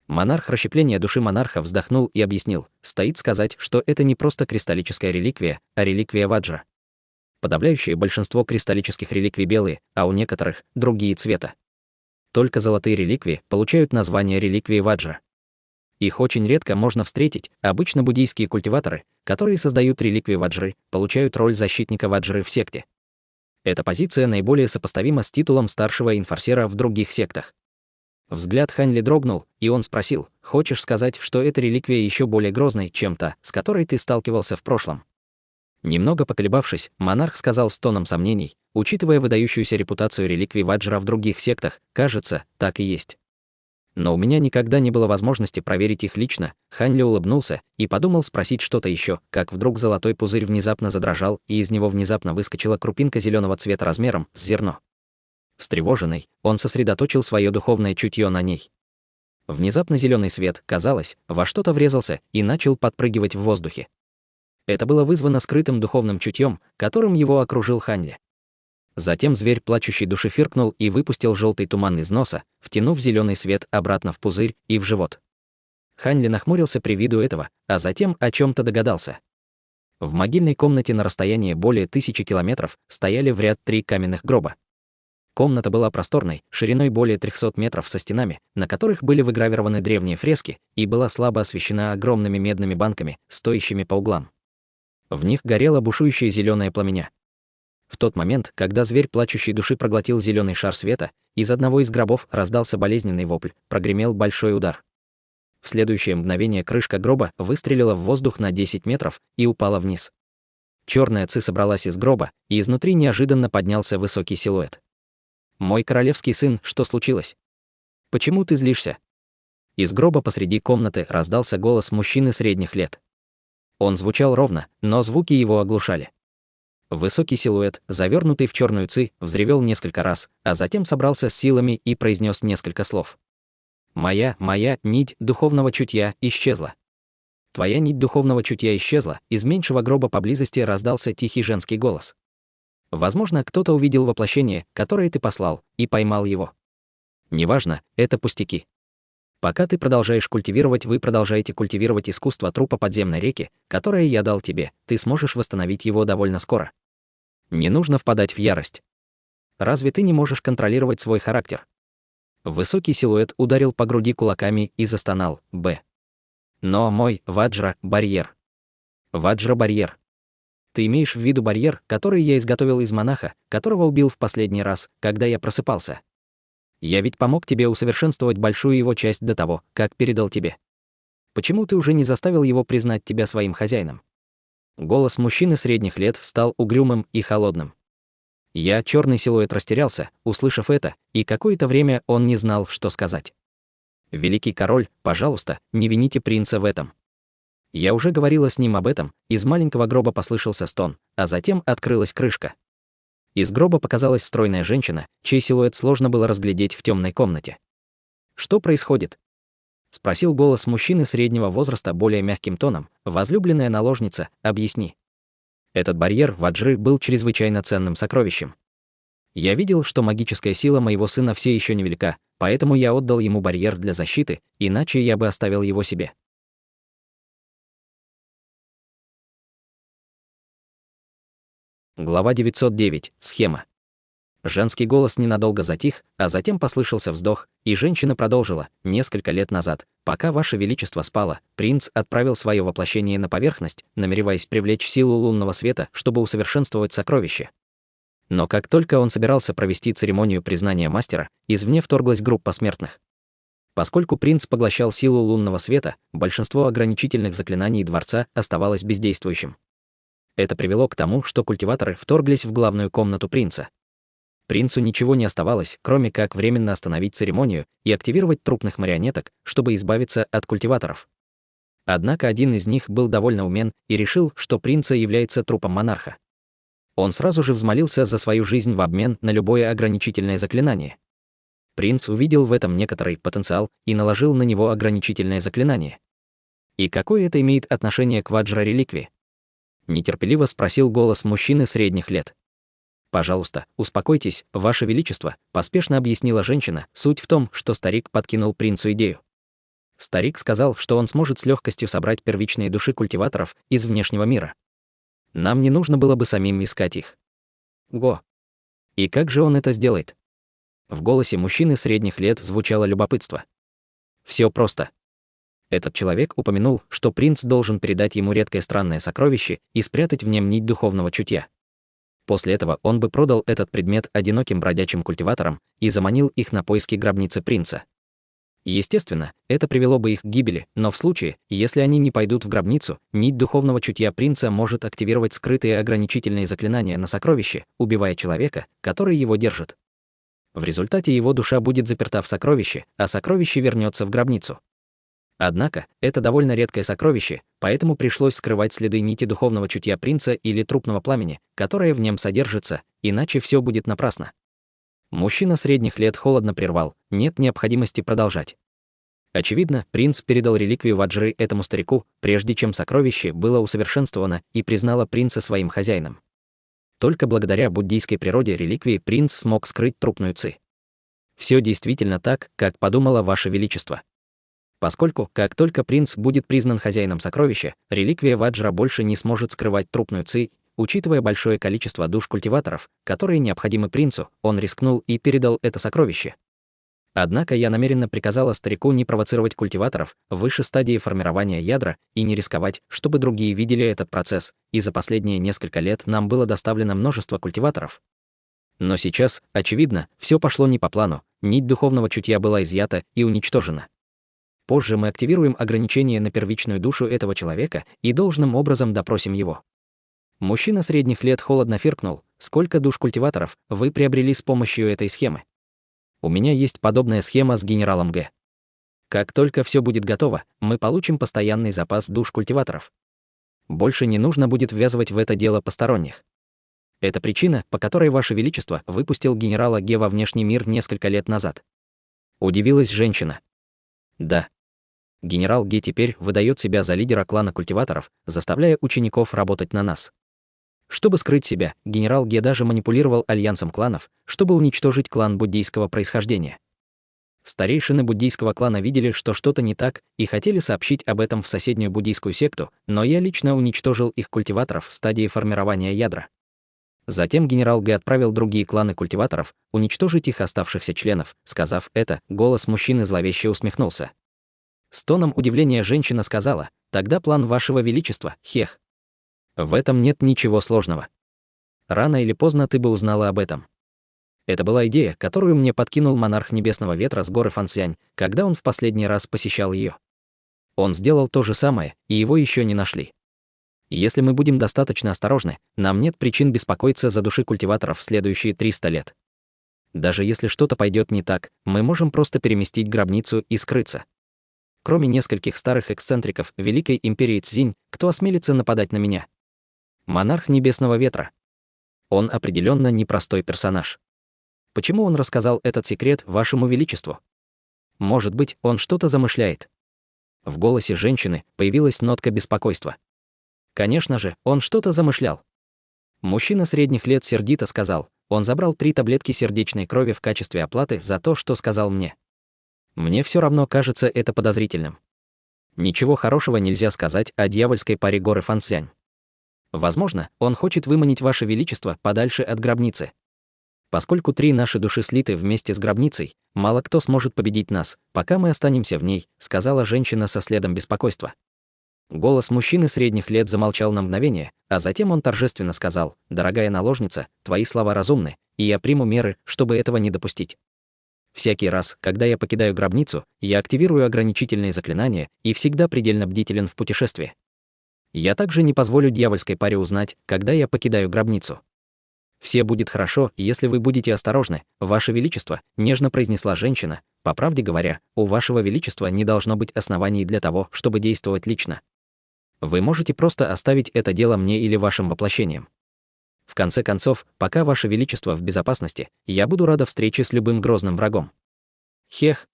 Монарх расщепления души монарха вздохнул и объяснил, стоит сказать, что это не просто кристаллическая реликвия, а реликвия Ваджра. Подавляющее большинство кристаллических реликвий белые, а у некоторых – другие цвета. Только золотые реликвии получают название реликвии Ваджра. Их очень редко можно встретить, обычно буддийские культиваторы, которые создают реликвии Ваджры, получают роль защитника Ваджры в секте. Эта позиция наиболее сопоставима с титулом старшего инфорсера в других сектах. Взгляд Ханьли дрогнул, и он спросил, «Хочешь сказать, что эта реликвия еще более грозной, чем та, с которой ты сталкивался в прошлом?» Немного поколебавшись, монарх сказал с тоном сомнений, учитывая выдающуюся репутацию реликвий Ваджра в других сектах, кажется, так и есть. Но у меня никогда не было возможности проверить их лично. Ханьли улыбнулся и подумал спросить что-то еще, как вдруг золотой пузырь внезапно задрожал, и из него внезапно выскочила крупинка зеленого цвета размером с зерно. Встревоженный, он сосредоточил свое духовное чутье на ней. Внезапно зеленый свет, казалось, во что-то врезался и начал подпрыгивать в воздухе. Это было вызвано скрытым духовным чутьем, которым его окружил Ханьли. Затем зверь плачущей души фыркнул и выпустил желтый туман из носа, втянув зеленый свет обратно в пузырь и в живот. Ханьли нахмурился при виду этого, а затем о чем-то догадался. В могильной комнате на расстоянии более 1000 километров стояли в ряд 3 каменных гроба. Комната была просторной, шириной более 300 метров со стенами, на которых были выгравированы древние фрески, и была слабо освещена огромными медными банками, стоящими по углам. В них горело бушующее зеленое пламя. В тот момент, когда зверь плачущей души проглотил зеленый шар света, из одного из гробов раздался болезненный вопль, прогремел большой удар. В следующее мгновение крышка гроба выстрелила в воздух на 10 метров и упала вниз. Черная ци собралась из гроба, и изнутри неожиданно поднялся высокий силуэт. «Мой королевский сын, что случилось? Почему ты злишься?» Из гроба посреди комнаты раздался голос мужчины средних лет. Он звучал ровно, но звуки его оглушали. Высокий силуэт, завернутый в черную ци, взревел несколько раз, а затем собрался с силами и произнес несколько слов. «Моя нить духовного чутья исчезла. Твоя нить духовного чутья исчезла», из меньшего гроба поблизости раздался тихий женский голос. «Возможно, кто-то увидел воплощение, которое ты послал, и поймал его. Неважно, это пустяки. Пока ты продолжаешь культивировать, вы продолжаете культивировать искусство трупа подземной реки, которое я дал тебе, ты сможешь восстановить его довольно скоро. Не нужно впадать в ярость. Разве ты не можешь контролировать свой характер?» Высокий силуэт ударил по груди кулаками и застонал, «Б. Но мой Ваджра-барьер. Ваджра-барьер. Ты имеешь в виду барьер, который я изготовил из монаха, которого убил в последний раз, когда я просыпался? Я ведь помог тебе усовершенствовать большую его часть до того, как передал тебе. Почему ты уже не заставил его признать тебя своим хозяином?» Голос мужчины средних лет стал угрюмым и холодным. Черный силуэт растерялся, услышав это, и какое-то время он не знал, что сказать. «Великий король, пожалуйста, не вините принца в этом. Я уже говорила с ним об этом», из маленького гроба послышался стон, а затем открылась крышка. Из гроба показалась стройная женщина, чей силуэт сложно было разглядеть в темной комнате. «Что происходит?» — спросил голос мужчины среднего возраста более мягким тоном. «Возлюбленная наложница, объясни». Этот барьер Ваджры был чрезвычайно ценным сокровищем. Я видел, что магическая сила моего сына все еще невелика, поэтому я отдал ему барьер для защиты, иначе я бы оставил его себе. Глава 909. Схема. Женский голос ненадолго затих, а затем послышался вздох, и женщина продолжила: «Несколько лет назад, пока Ваше Величество спало, принц отправил свое воплощение на поверхность, намереваясь привлечь силу лунного света, чтобы усовершенствовать сокровище. Но как только он собирался провести церемонию признания мастера, извне вторглась группа смертных. Поскольку принц поглощал силу лунного света, большинство ограничительных заклинаний дворца оставалось бездействующим. Это привело к тому, что культиваторы вторглись в главную комнату принца. Принцу ничего не оставалось, кроме как временно остановить церемонию и активировать трупных марионеток, чтобы избавиться от культиваторов. Однако один из них был довольно умен и решил, что принца является трупом монарха. Он сразу же взмолился за свою жизнь в обмен на любое ограничительное заклинание. Принц увидел в этом некоторый потенциал и наложил на него ограничительное заклинание. И какое это имеет отношение к Ваджра-реликвии? Нетерпеливо спросил голос мужчины средних лет. «Пожалуйста, успокойтесь, Ваше Величество», — поспешно объяснила женщина. Суть в том, что старик подкинул принцу идею. Старик сказал, что он сможет с легкостью собрать первичные души культиваторов из внешнего мира. Нам не нужно было бы самим искать их. Го. И как же он это сделает? В голосе мужчины средних лет звучало любопытство. Все просто. Этот человек упомянул, что принц должен передать ему редкое странное сокровище и спрятать в нем нить духовного чутья. После этого он бы продал этот предмет одиноким бродячим культиваторам и заманил их на поиски гробницы принца. Естественно, это привело бы их к гибели, но в случае, если они не пойдут в гробницу, нить духовного чутья принца может активировать скрытые ограничительные заклинания на сокровище, убивая человека, который его держит. В результате его душа будет заперта в сокровище, а сокровище вернется в гробницу. Однако, это довольно редкое сокровище, поэтому пришлось скрывать следы нити духовного чутья принца или трупного пламени, которое в нем содержится, иначе все будет напрасно. Мужчина средних лет холодно прервал, нет необходимости продолжать. Очевидно, принц передал реликвию Ваджры этому старику, прежде чем сокровище было усовершенствовано и признало принца своим хозяином. Только благодаря буддийской природе реликвии принц смог скрыть трупную ци. Все действительно так, как подумало Ваше Величество. Поскольку, как только принц будет признан хозяином сокровища, реликвия Ваджра больше не сможет скрывать трупную ци. Учитывая большое количество душ культиваторов, которые необходимы принцу, он рискнул и передал это сокровище. Однако я намеренно приказала старику не провоцировать культиваторов выше стадии формирования ядра и не рисковать, чтобы другие видели этот процесс, и за последние несколько лет нам было доставлено множество культиваторов. Но сейчас, очевидно, все пошло не по плану, нить духовного чутья была изъята и уничтожена. Позже мы активируем ограничение на первичную душу этого человека и должным образом допросим его. Мужчина средних лет холодно фыркнул. Сколько душ культиваторов вы приобрели с помощью этой схемы? У меня есть подобная схема с генералом Г. Как только все будет готово, мы получим постоянный запас душ культиваторов. Больше не нужно будет ввязывать в это дело посторонних. Это причина, по которой Ваше Величество выпустил генерала Г во внешний мир несколько лет назад. Удивилась женщина. Да. Генерал Г теперь выдает себя за лидера клана культиваторов, заставляя учеников работать на нас. Чтобы скрыть себя, генерал Ге даже манипулировал альянсом кланов, чтобы уничтожить клан буддийского происхождения. Старейшины буддийского клана видели, что что-то не так, и хотели сообщить об этом в соседнюю буддийскую секту, но я лично уничтожил их культиваторов в стадии формирования ядра. Затем генерал Ге отправил другие кланы культиваторов уничтожить их оставшихся членов. Сказав это, голос мужчины зловеще усмехнулся. С тоном удивления женщина сказала: «Тогда план Вашего Величества, хех. В этом нет ничего сложного. Рано или поздно ты бы узнала об этом». Это была идея, которую мне подкинул монарх Небесного Ветра с горы Фансянь, когда он в последний раз посещал ее. Он сделал то же самое, и его еще не нашли. Если мы будем достаточно осторожны, нам нет причин беспокоиться за души культиваторов в следующие 300 лет. Даже если что-то пойдет не так, мы можем просто переместить гробницу и скрыться. Кроме нескольких старых эксцентриков Великой Империи Цзинь, кто осмелится нападать на меня? Монарх Небесного Ветра. Он определенно непростой персонаж. Почему он рассказал этот секрет Вашему Величеству? Может быть, он что-то замышляет? В голосе женщины появилась нотка беспокойства. Конечно же, он что-то замышлял. Мужчина средних лет сердито сказал: он забрал 3 таблетки сердечной крови в качестве оплаты за то, что сказал мне. Мне все равно кажется это подозрительным. Ничего хорошего нельзя сказать о дьявольской паре горы Фансянь. Возможно, он хочет выманить Ваше Величество подальше от гробницы. Поскольку 3 наши души слиты вместе с гробницей, мало кто сможет победить нас, пока мы останемся в ней, сказала женщина со следом беспокойства. Голос мужчины средних лет замолчал на мгновение, а затем он торжественно сказал: «Дорогая наложница, твои слова разумны, и я приму меры, чтобы этого не допустить. Всякий раз, когда я покидаю гробницу, я активирую ограничительные заклинания и всегда предельно бдителен в путешествии. Я также не позволю дьявольской паре узнать, когда я покидаю гробницу. Все будет хорошо, если вы будете осторожны, Ваше Величество», — нежно произнесла женщина. «По правде говоря, у Вашего Величества не должно быть оснований для того, чтобы действовать лично. Вы можете просто оставить это дело мне или вашим воплощением. В конце концов, пока Ваше Величество в безопасности, я буду рада встрече с любым грозным врагом». Хех.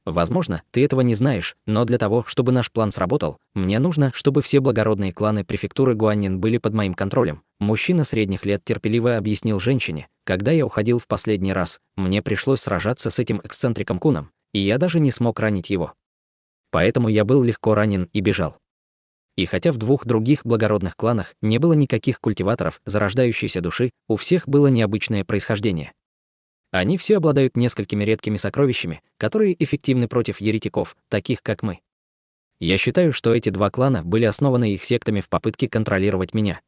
Возможно, ты этого не знаешь, но для того, чтобы наш план сработал, мне нужно, чтобы все благородные кланы префектуры Гуаннин были под моим контролем. Мужчина средних лет терпеливо объяснил женщине: когда я уходил в последний раз, мне пришлось сражаться с этим эксцентриком Куном, и я даже не смог ранить его. Поэтому я был легко ранен и бежал. И хотя в двух других благородных кланах не было никаких культиваторов зарождающейся души, у всех было необычное происхождение. Они все обладают несколькими редкими сокровищами, которые эффективны против еретиков, таких как мы. Я считаю, что эти два клана были основаны их сектами в попытке контролировать меня.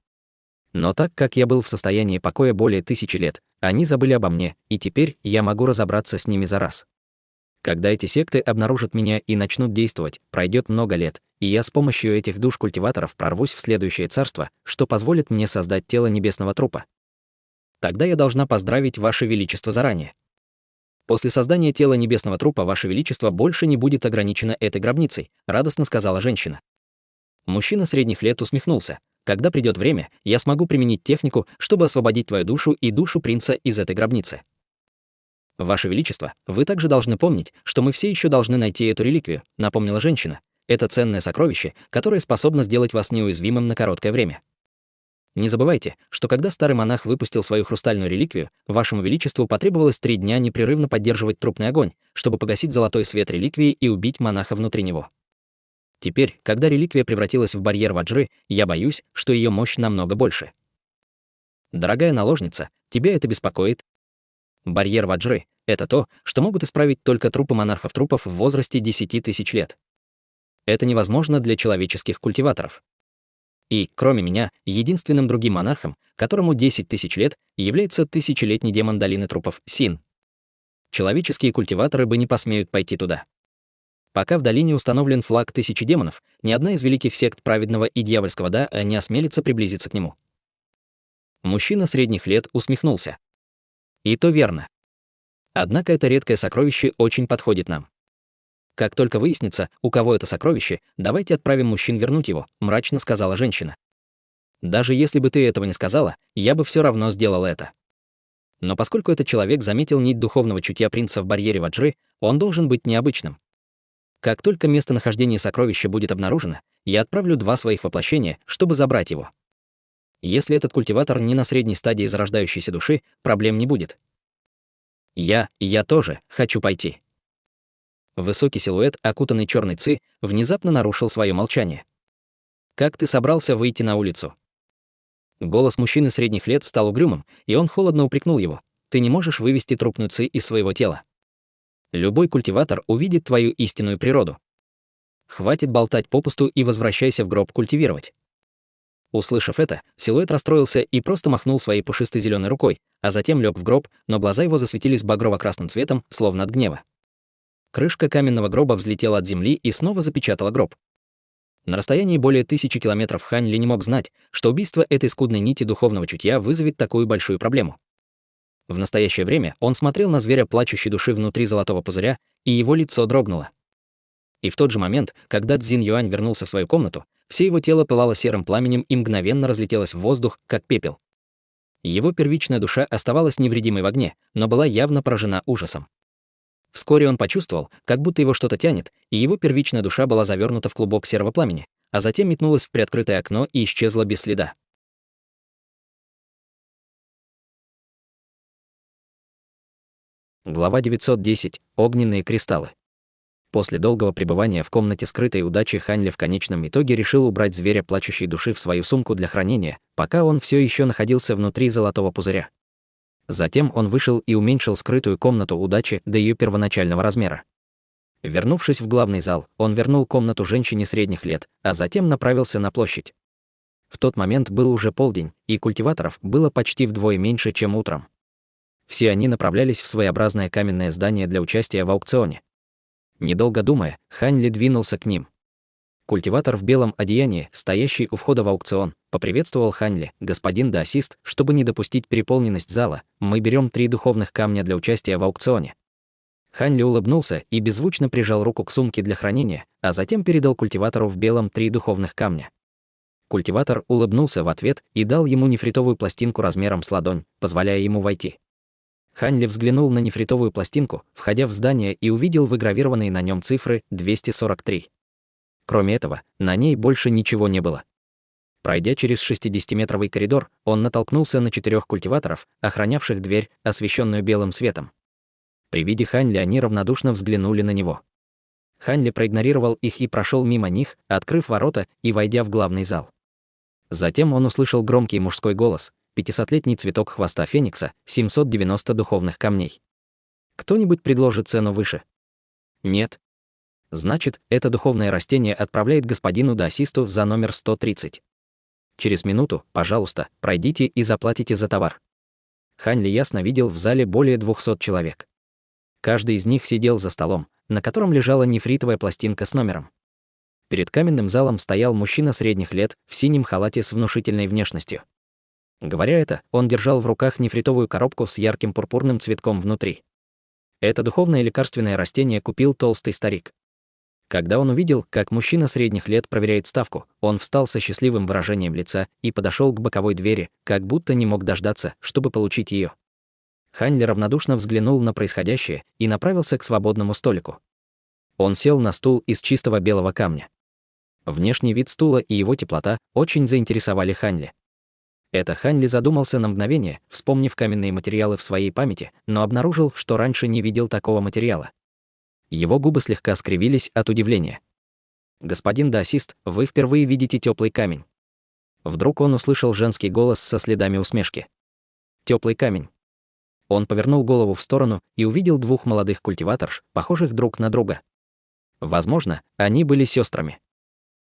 Но так как я был в состоянии покоя более 1000 лет, они забыли обо мне, и теперь я могу разобраться с ними за раз. Когда эти секты обнаружат меня и начнут действовать, пройдет много лет, и я с помощью этих душ-культиваторов прорвусь в следующее царство, что позволит мне создать тело небесного трупа. Тогда я должна поздравить Ваше Величество заранее. После создания тела небесного трупа Ваше Величество больше не будет ограничено этой гробницей, радостно сказала женщина. Мужчина средних лет усмехнулся. Когда придет время, я смогу применить технику, чтобы освободить твою душу и душу принца из этой гробницы. Ваше Величество, вы также должны помнить, что мы все еще должны найти эту реликвию, напомнила женщина. Это ценное сокровище, которое способно сделать вас неуязвимым на короткое время. Не забывайте, что когда старый монах выпустил свою хрустальную реликвию, Вашему Величеству потребовалось 3 дня непрерывно поддерживать трупный огонь, чтобы погасить золотой свет реликвии и убить монаха внутри него. Теперь, когда реликвия превратилась в барьер Ваджры, я боюсь, что ее мощь намного больше. Дорогая наложница, тебя это беспокоит? Барьер Ваджры — это то, что могут исправить только трупы монархов-трупов в возрасте 10 000 лет. Это невозможно для человеческих культиваторов. И, кроме меня, единственным другим монархом, которому 10 000 лет, является тысячелетний демон долины трупов Син. Человеческие культиваторы бы не посмеют пойти туда. Пока в долине установлен флаг 1000 демонов, ни одна из великих сект праведного и дьявольского Да'a не осмелится приблизиться к нему. Мужчина средних лет усмехнулся. И то верно. Однако это редкое сокровище очень подходит нам. Как только выяснится, у кого это сокровище, давайте отправим мужчин вернуть его, мрачно сказала женщина. Даже если бы ты этого не сказала, я бы все равно сделала это. Но поскольку этот человек заметил нить духовного чутья принца в барьере Ваджры, он должен быть необычным. Как только местонахождение сокровища будет обнаружено, я отправлю 2 своих воплощения, чтобы забрать его. Если этот культиватор не на средней стадии зарождающейся души, проблем не будет. Я тоже хочу пойти. Высокий силуэт, окутанный черной ци, внезапно нарушил свое молчание. «Как ты собрался выйти на улицу?» Голос мужчины средних лет стал угрюмым, и он холодно упрекнул его. «Ты не можешь вывести трупную ци из своего тела. Любой культиватор увидит твою истинную природу. Хватит болтать попусту и возвращайся в гроб культивировать». Услышав это, силуэт расстроился и просто махнул своей пушистой зеленой рукой, а затем лег в гроб, но глаза его засветились багрово-красным цветом, словно от гнева. Крышка каменного гроба взлетела от земли и снова запечатала гроб. На расстоянии более 1000 километров Хань Ли не мог знать, что убийство этой скудной нити духовного чутья вызовет такую большую проблему. В настоящее время он смотрел на зверя плачущей души внутри золотого пузыря, и его лицо дрогнуло. И в тот же момент, когда Цзин Юань вернулся в свою комнату, все его тело пылало серым пламенем и мгновенно разлетелось в воздух, как пепел. Его первичная душа оставалась невредимой в огне, но была явно поражена ужасом. Вскоре он почувствовал, как будто его что-то тянет, и его первичная душа была завернута в клубок серого пламени, а затем метнулась в приоткрытое окно и исчезла без следа. Глава 910. Огненные кристаллы. После долгого пребывания в комнате скрытой удачи Хань Ли в конечном итоге решил убрать зверя плачущей души в свою сумку для хранения, пока он все еще находился внутри золотого пузыря. Затем он вышел и уменьшил скрытую комнату удачи до ее первоначального размера. Вернувшись в главный зал, он вернул комнату женщине средних лет, а затем направился на площадь. В тот момент был уже полдень, и культиваторов было почти вдвое меньше, чем утром. Все они направлялись в своеобразное каменное здание для участия в аукционе. Недолго думая, Хань Ли двинулся к ним. Культиватор в белом одеянии, стоящий у входа в аукцион, поприветствовал Хань Ли: «Господин Даосист, чтобы не допустить переполненность зала, мы берем 3 духовных камня для участия в аукционе». Хань Ли улыбнулся и беззвучно прижал руку к сумке для хранения, а затем передал культиватору в белом 3 духовных камня. Культиватор улыбнулся в ответ и дал ему нефритовую пластинку размером с ладонь, позволяя ему войти. Хань Ли взглянул на нефритовую пластинку, входя в здание, и увидел выгравированные на нем цифры 243. Кроме этого, на ней больше ничего не было. Пройдя через 60-метровый коридор, он натолкнулся на 4 культиваторов, охранявших дверь, освещенную белым светом. При виде Хань Ли они равнодушно взглянули на него. Хань Ли проигнорировал их и прошел мимо них, открыв ворота и войдя в главный зал. Затем он услышал громкий мужской голос: 500-летний цветок хвоста феникса, 790 духовных камней. Кто-нибудь предложит цену выше? Нет. Значит, это духовное растение отправляет господину даосисту за номер 130. Через минуту, пожалуйста, пройдите и заплатите за товар. Хань Ли ясно видел в зале более 200 человек. Каждый из них сидел за столом, на котором лежала нефритовая пластинка с номером. Перед каменным залом стоял мужчина средних лет в синем халате с внушительной внешностью. Говоря это, он держал в руках нефритовую коробку с ярким пурпурным цветком внутри. Это духовное лекарственное растение купил толстый старик. Когда он увидел, как мужчина средних лет проверяет ставку, он встал со счастливым выражением лица и подошел к боковой двери, как будто не мог дождаться, чтобы получить ее. Хань Ли равнодушно взглянул на происходящее и направился к свободному столику. Он сел на стул из чистого белого камня. Внешний вид стула и его теплота очень заинтересовали Хань Ли. Это Хань Ли задумался на мгновение, вспомнив каменные материалы в своей памяти, но обнаружил, что раньше не видел такого материала. Его губы слегка скривились от удивления. «Господин даосист, вы впервые видите теплый камень». Вдруг он услышал женский голос со следами усмешки. «Теплый камень». Он повернул голову в сторону и увидел 2 молодых культиваторш, похожих друг на друга. Возможно, они были сестрами.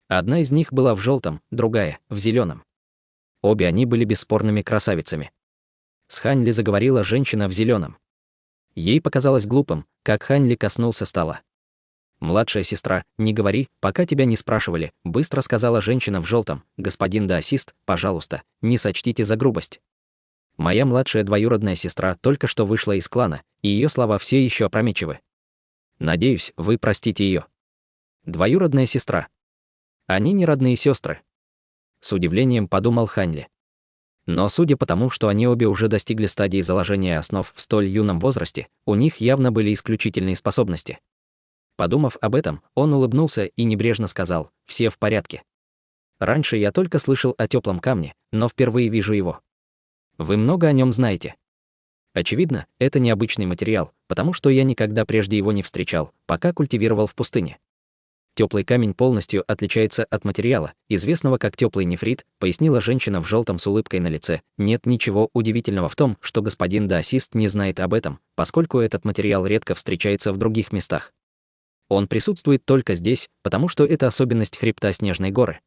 Одна из них была в желтом, другая — в зеленом. Обе они были бесспорными красавицами. С Хань Ли заговорила женщина в зеленом. Ей показалось глупым, как Хань Ли коснулся стола. «Младшая сестра, не говори, пока тебя не спрашивали», — быстро сказала женщина в желтом. «Господин даосист, пожалуйста, не сочтите за грубость. Моя младшая двоюродная сестра только что вышла из клана, и ее слова все еще опрометчивы. Надеюсь, вы простите ее. Двоюродная сестра. Они не родные сестры». С удивлением подумал Хань Ли. Но судя по тому, что они обе уже достигли стадии заложения основ в столь юном возрасте, у них явно были исключительные способности. Подумав об этом, он улыбнулся и небрежно сказал: «Все в порядке. Раньше я только слышал о теплом камне, но впервые вижу его. Вы много о нем знаете». Очевидно, это необычный материал, потому что я никогда прежде его не встречал, пока культивировал в пустыне. Теплый камень полностью отличается от материала, известного как теплый нефрит, пояснила женщина в желтом с улыбкой на лице. Нет ничего удивительного в том, что господин даосист не знает об этом, поскольку этот материал редко встречается в других местах. Он присутствует только здесь, потому что это особенность хребта Снежной горы.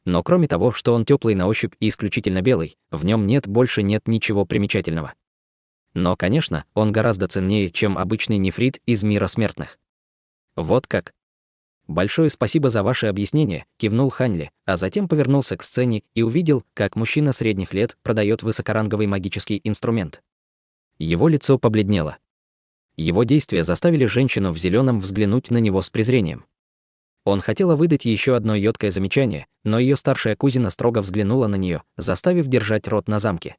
Но кроме того, что он теплый на ощупь и исключительно белый, в нем больше нет ничего примечательного. Но, конечно, он гораздо ценнее, чем обычный нефрит из мира смертных. Вот как. «Большое спасибо за ваше объяснение», — кивнул Хань Ли, а затем повернулся к сцене и увидел, как мужчина средних лет продает высокоранговый магический инструмент. Его лицо побледнело. Его действия заставили женщину в зеленом взглянуть на него с презрением. Он хотела выдать еще одно едкое замечание, но ее старшая кузина строго взглянула на нее, заставив держать рот на замке.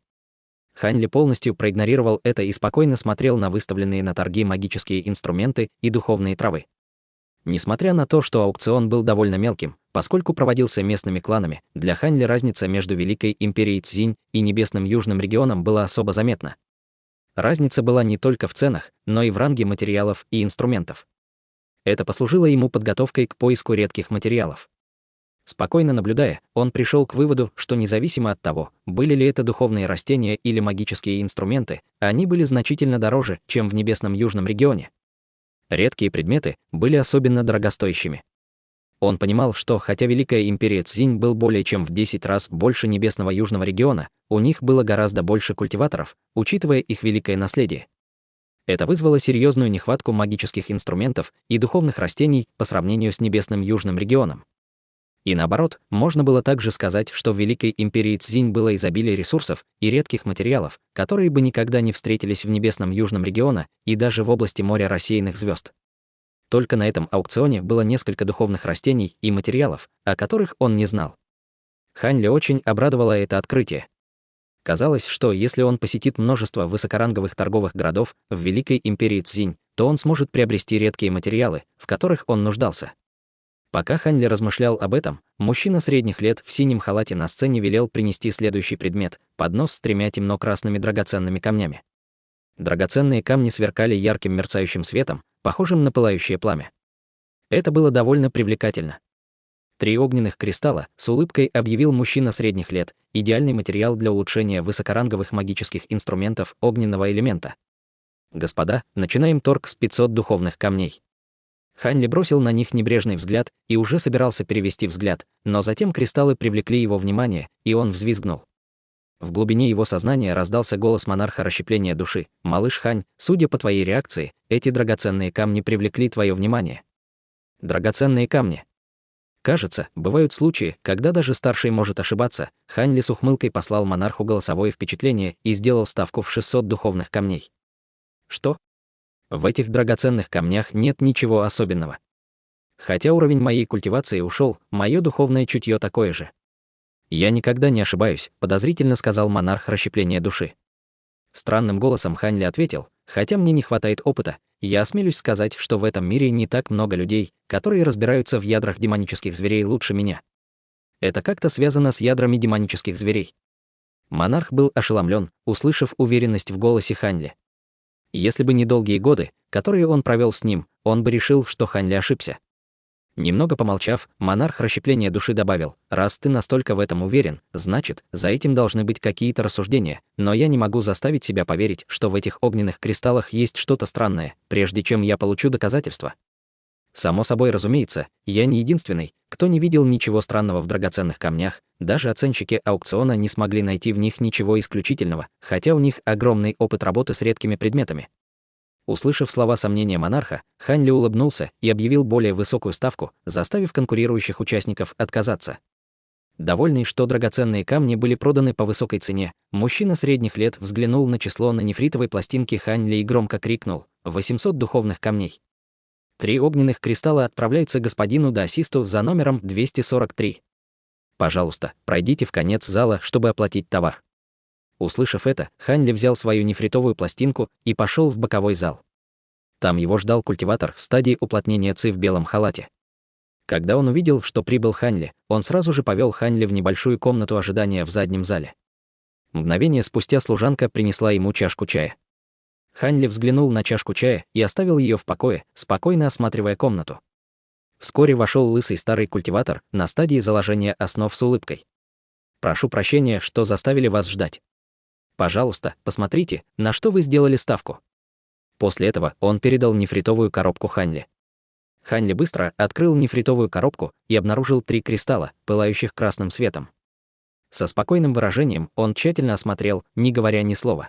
Хань Ли полностью проигнорировал это и спокойно смотрел на выставленные на торги магические инструменты и духовные травы. Несмотря на то, что аукцион был довольно мелким, поскольку проводился местными кланами, для Хань Ли разница между Великой империей Цзинь и Небесным Южным регионом была особо заметна. Разница была не только в ценах, но и в ранге материалов и инструментов. Это послужило ему подготовкой к поиску редких материалов. Спокойно наблюдая, он пришел к выводу, что независимо от того, были ли это духовные растения или магические инструменты, они были значительно дороже, чем в Небесном Южном регионе. Редкие предметы были особенно дорогостоящими. Он понимал, что хотя Великая империя Цзинь был более чем в 10 раз больше Небесного Южного региона, у них было гораздо больше культиваторов, учитывая их великое наследие. Это вызвало серьезную нехватку магических инструментов и духовных растений по сравнению с Небесным Южным регионом. И наоборот, можно было также сказать, что в Великой империи Цзинь было изобилие ресурсов и редких материалов, которые бы никогда не встретились в Небесном Южном региона и даже в области моря рассеянных звезд. Только на этом аукционе было несколько духовных растений и материалов, о которых он не знал. Хань Ли очень обрадовало это открытие. Казалось, что если он посетит множество высокоранговых торговых городов в Великой империи Цзинь, то он сможет приобрести редкие материалы, в которых он нуждался. Пока Хань Ли размышлял об этом, мужчина средних лет в синем халате на сцене велел принести следующий предмет — поднос с 3 темно-красными драгоценными камнями. Драгоценные камни сверкали ярким мерцающим светом, похожим на пылающее пламя. Это было довольно привлекательно. 3 огненных кристалла, с улыбкой объявил мужчина средних лет, идеальный материал для улучшения высокоранговых магических инструментов огненного элемента. Господа, начинаем торг с 500 духовных камней. Хань Ли бросил на них небрежный взгляд и уже собирался перевести взгляд, но затем кристаллы привлекли его внимание, и он взвизгнул. В глубине его сознания раздался голос монарха расщепления души: «Малыш Хань, судя по твоей реакции, эти драгоценные камни привлекли твое внимание». Драгоценные камни. Кажется, бывают случаи, когда даже старший может ошибаться. Хань Ли с ухмылкой послал монарху голосовое впечатление и сделал ставку в 600 духовных камней. Что? В этих драгоценных камнях нет ничего особенного. Хотя уровень моей культивации ушел, мое духовное чутье такое же. Я никогда не ошибаюсь, подозрительно сказал монарх расщепления души. Странным голосом Хань Ли ответил: хотя мне не хватает опыта, я осмелюсь сказать, что в этом мире не так много людей, которые разбираются в ядрах демонических зверей лучше меня. Это как-то связано с ядрами демонических зверей. Монарх был ошеломлен, услышав уверенность в голосе Хань Ли. Если бы не долгие годы, которые он провел с ним, он бы решил, что Хань Ли ошибся. Немного помолчав, монарх расщепления души добавил: раз ты настолько в этом уверен, значит, за этим должны быть какие-то рассуждения, но я не могу заставить себя поверить, что в этих огненных кристаллах есть что-то странное, прежде чем я получу доказательства. Само собой разумеется, я не единственный, кто не видел ничего странного в драгоценных камнях, даже оценщики аукциона не смогли найти в них ничего исключительного, хотя у них огромный опыт работы с редкими предметами. Услышав слова сомнения монарха, Хань Ли улыбнулся и объявил более высокую ставку, заставив конкурирующих участников отказаться. Довольный, что драгоценные камни были проданы по высокой цене, мужчина средних лет взглянул на число на нефритовой пластинке Хань Ли и громко крикнул: 800 духовных камней. 3 огненных кристалла отправляются господину даосисту за номером 243. Пожалуйста, пройдите в конец зала, чтобы оплатить товар. Услышав это, Хань Ли взял свою нефритовую пластинку и пошел в боковой зал. Там его ждал культиватор в стадии уплотнения ци в белом халате. Когда он увидел, что прибыл Хань Ли, он сразу же повел Хань Ли в небольшую комнату ожидания в заднем зале. Мгновение спустя служанка принесла ему чашку чая. Хань Ли взглянул на чашку чая и оставил ее в покое, спокойно осматривая комнату. Вскоре вошел лысый старый культиватор на стадии заложения основ с улыбкой. «Прошу прощения, что заставили вас ждать. Пожалуйста, посмотрите, на что вы сделали ставку». После этого он передал нефритовую коробку Хань Ли. Хань Ли быстро открыл нефритовую коробку и обнаружил 3 кристалла, пылающих красным светом. Со спокойным выражением он тщательно осмотрел, не говоря ни слова.